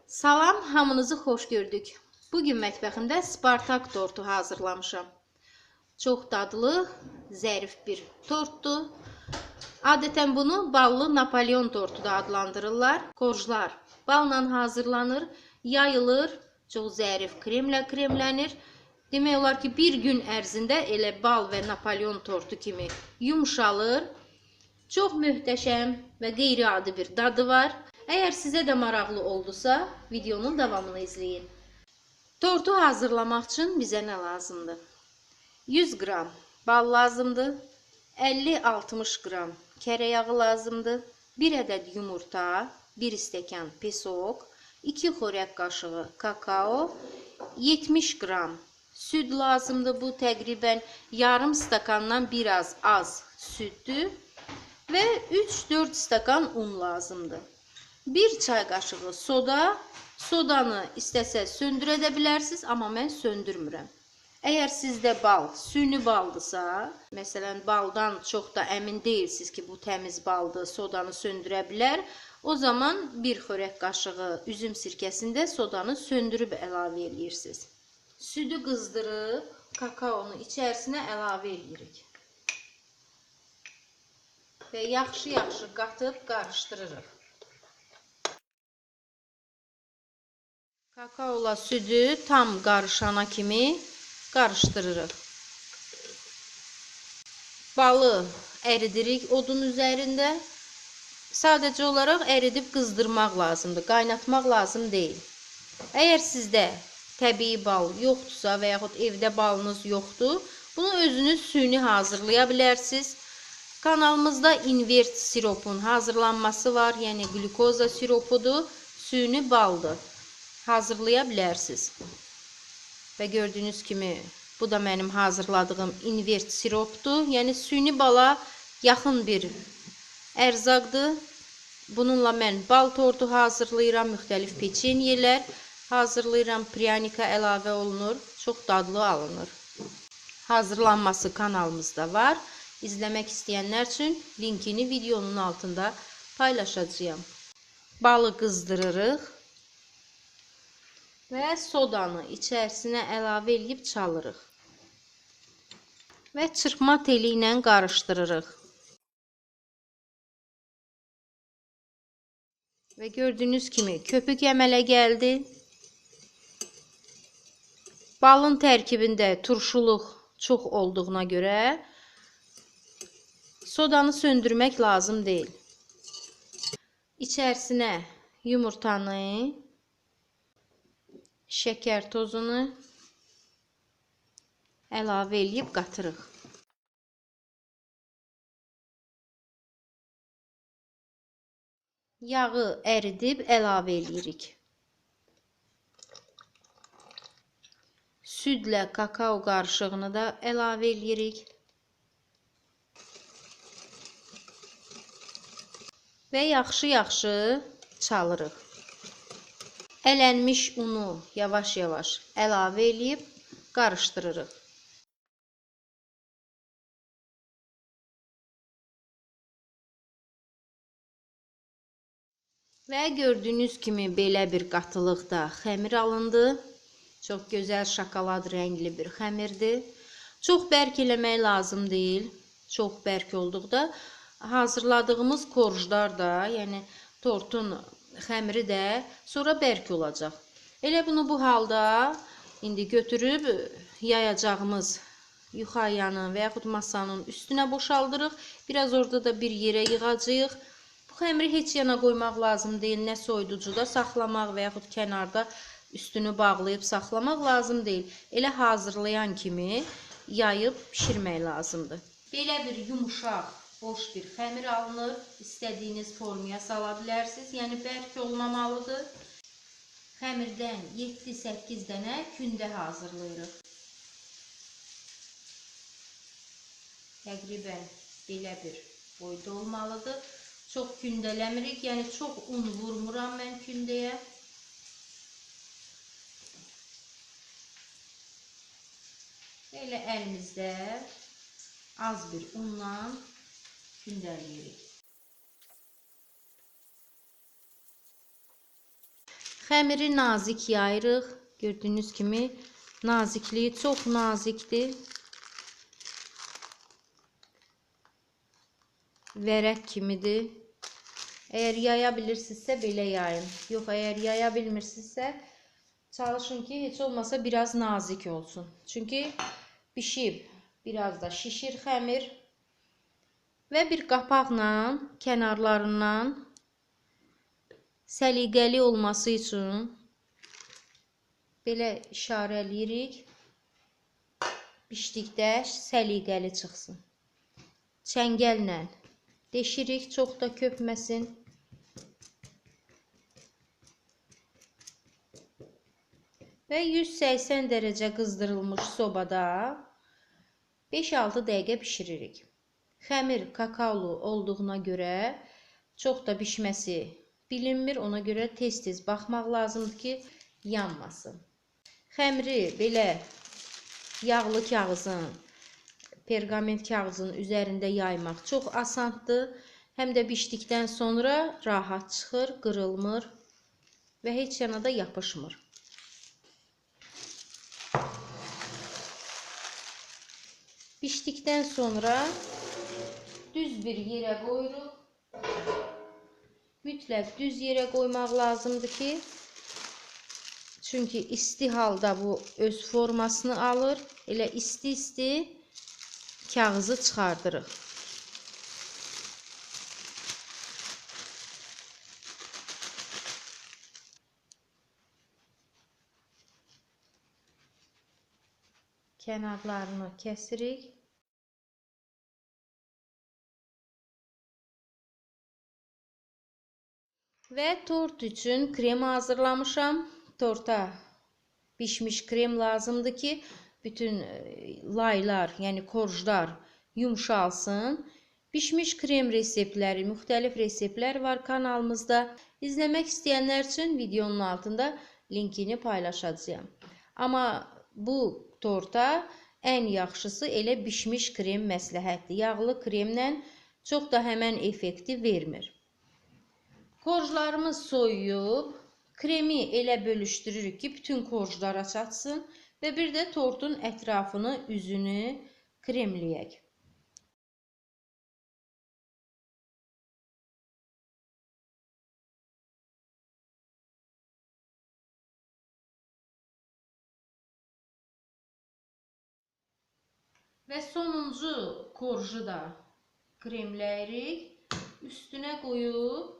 Salam, hamınızı xoş gördük. Bugün mətbəximdə Spartak tortu hazırlamışam. Çox dadlı, zərif bir tortdur. Adətən bunu ballı Napolyon tortu da adlandırırlar. Korjlar balla hazırlanır, yayılır, çox zərif kremlə kremlənir. Demək olar ki, bir gün ərzində elə bal və Napolyon tortu kimi yumşalır. Çox möhtəşəm və qeyri-adi bir dadı var. Əgər sizə də maraqlı oldusa, videonun davamını izləyin. Tortu hazırlamaq üçün bizə nə lazımdır? 100 qram bal lazımdır, 50-60 qram kərə yağı lazımdır, 1 ədəd yumurta, 1 stəkan pesok, 2 xörək qaşığı kakao, 70 qram süd lazımdır. Bu təqribən yarım stakandan biraz az süddür və 3-4 stakan un lazımdır. 1 çay qaşığı soda. Sodanı istəsəz söndürə də bilərsiniz, amma mən söndürmürəm. Əgər sizdə bal süni baldırsa, məsələn baldan çox da əmin deyilsiniz ki, bu təmiz baldır, sodanı söndürə bilər, o zaman 1 xörək qaşığı üzüm sirkəsində sodanı söndürüb əlavə edirsiniz. Südü qızdırıb kakaonu içərisinə əlavə edirik və yaxşı qatıb qarışdırırıq. Kakaola südü tam qarışana kimi qarışdırırıq. Balı əridirik odun üzərində. Sadəcə olaraq əridib qızdırmaq lazımdır, qaynatmaq lazım deyil. Əgər sizdə təbii bal yoxdursa və yaxud evdə balınız yoxdur, bunu özünüz süni hazırlaya bilərsiniz. Kanalımızda invert siropun hazırlanması var, yəni glukoza siropudur, süni baldır. Hazırlaya bilərsiniz. Və gördüyünüz kimi bu da mənim hazırladığım invert siropdur. Yəni süni bala yaxın bir ərzaqdır. Bununla mən bal tortu hazırlayıram, müxtəlif peçenyelər hazırlayıram, pryanika əlavə olunur, çox dadlı alınır. Hazırlanması kanalımızda var. İzləmək istəyənlər üçün linkini videonun altında paylaşacağım. Balı qızdırırıq və sodanı içərisinə əlavə edib çalırıq və çırpma teli ilə qarışdırırıq. Və gördüyünüz kimi köpük əmələ gəldi. Balın tərkibində turşuluq çox olduğuna görə sodanı söndürmək lazım deyil. İçərisinə yumurtanı, şəkər tozunu əlavə edib qatırıq. Yağı əridib əlavə edirik. Südlə kakao qarışığını da əlavə edirik. Və yaxşı çalırıq. Ələnmiş unu yavaş əlavə edib qarışdırırıq. Və gördüyünüz kimi belə bir qatılıqda xəmir alındı. Çox gözəl şokolad rəngli bir xəmirdir. Çox bərk eləmək lazım deyil. Çox bərk olduqda hazırladığımız korjlar da, yəni tortun xəmiri də sonra bərk olacaq. Elə bunu bu halda indi götürüb yayacağımız yuxarıyanın və yaxud masanın üstünə boşaldırıq. Biraz orada da bir yerə yığacağıq. Bu xəmiri heç yana qoymaq lazım deyil. Nə soyuducuda saxlamaq və yaxud kənarda üstünü bağlayıb saxlamaq lazım deyil. Elə hazırlayan kimi yayıb bişirmək lazımdır. Belə bir yumuşaq, boş bir xəmir alınır. İstədiyiniz formaya sala bilərsiniz. Yəni bərk olmamalıdır. Xəmirdən 7-8 dənə kündə hazırlayırıq. Təqribən belə bir boyda olmalıdır. Çox kündələmirik, yəni çox un vurmuram mən kündəyə. Belə əlimizdə az bir unla kündələyirik. Xəmiri nazik yayırıq. Gördüyünüz kimi nazikliyi çox nazikdir. Vərək kimidir. Əgər yaya bilirsinizsə belə yayın. Yox, əgər yaya bilmirsinizsə çalışın ki, heç olmasa biraz nazik olsun. Çünki bişib, biraz da şişir xəmir. Və bir qapaqla kənarlarından səliqəli olması üçün belə işarələyirik. Bişdikdə səliqəli çıxsın. Çəngəllə deşirik, çox da köpməsin. Və 180 dərəcə qızdırılmış sobada 5-6 dəqiqə bişiririk. Xəmir kakaolu olduğuna görə çox da bişməsi bilinmir. Ona görə tez-tez baxmaq lazımdır ki, yanmasın. Xəmiri belə yağlı kağızın, perqament kağızın üzərində yaymaq çox asandır. Həm də bişdikdən sonra rahat çıxır, qırılmır və heç yana da yapışmır. Bişdikdən sonra düz bir yerə qoyuruq. Mütləq düz yerə qoymaq lazımdır ki, çünki isti halda bu öz formasını alır. Elə isti-isti kağızı çıxardırıq. Kənarlarını kəsirik. Və tort üçün krem hazırlamışam. Torta bişmiş krem lazımdır ki, bütün laylar, yəni korjlar yumşalsın. Bişmiş krem reseptləri, müxtəlif reseptlər var kanalımızda. İzləmək istəyənlər üçün videonun altında linkini paylaşacağam. Amma bu torta ən yaxşısı elə bişmiş krem məsləhətdir. Yağlı kremlə çox da həmən effekti vermir. Korjlarımız soyuyub, kremi elə bölüşdürürük ki, bütün korjlara çatsın və bir də tortun ətrafını, üzünü kremləyək. Və sonuncu korju da kremləyirik. Üstünə qoyub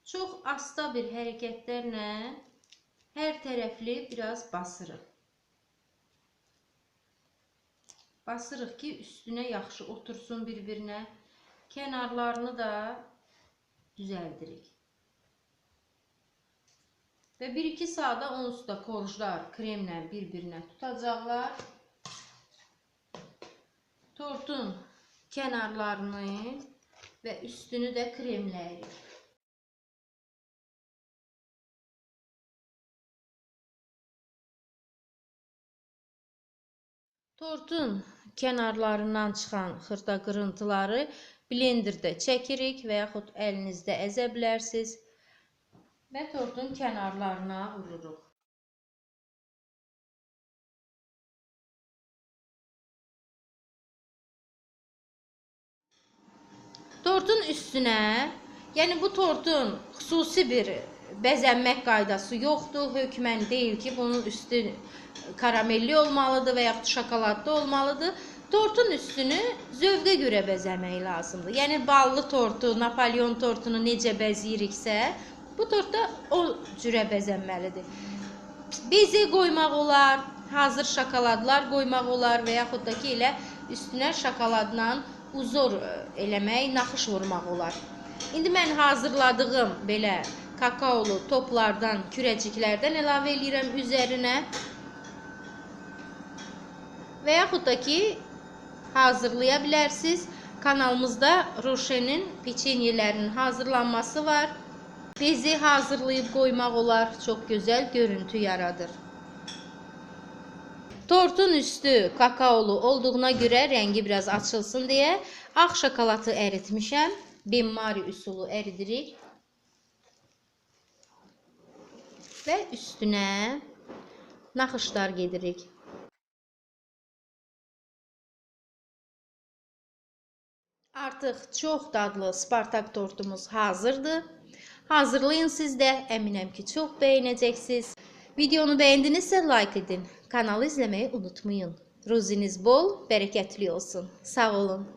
çox asta bir hərəkətlərlə hər tərəfli biraz basırıq. Basırıq ki, üstünə yaxşı otursun bir-birinə. Kənarlarını da düzəldirik. Və 1-2 saata onsuz da korjlar kremlə bir-birinə tutacaqlar. Tortun kənarlarını və üstünü də kremləyirik. Tortun kənarlarından çıxan xırda qırıntıları blenderdə çəkirik və yaxud əlinizdə əzə bilərsiniz və tortun kənarlarına vururuq. Tortun üstünə, yəni bu tortun xüsusi bir bəzənmək qaydası yoxdur. Hökmən deyil ki, bunun üstü karamelli olmalıdır və yaxud şokoladlı olmalıdır. Tortun üstünü zövqə görə bəzəmək lazımdır. Yəni ballı tortu, Napolyon tortunu necə bəzəyiriksə, bu tort da o cürə bəzənməlidir. Bezi qoymaq olar, hazır şokoladlar qoymaq olar və yaxud da ki, elə üstünə şokoladla uzor eləmək, naxış vurmaq olar. İndi mən hazırladığım belə kakaolu toplardan, kürəciklərdən əlavə edirəm üzərinə. Və yaxud da ki, hazırlaya bilərsiniz. Kanalımızda Roşenin peçenyelərinin hazırlanması var. Bezi hazırlayıb qoymaq olar. Çox gözəl görüntü yaradır. Tortun üstü kakaolu olduğuna görə rəngi biraz açılsın deyə ağ şokoladı əritmişəm. Benmari üsulu əridirik. və üstünə naxışlar gedirik. Artıq çox dadlı Spartak tortumuz hazırdır. Hazırlayın siz də, əminəm ki, çox bəyənəcəksiniz. Videonu bəyəndinizsə like edin. Kanalı izləməyi unutmayın. Ruziniz bol, bərəkətli olsun. Sağ olun.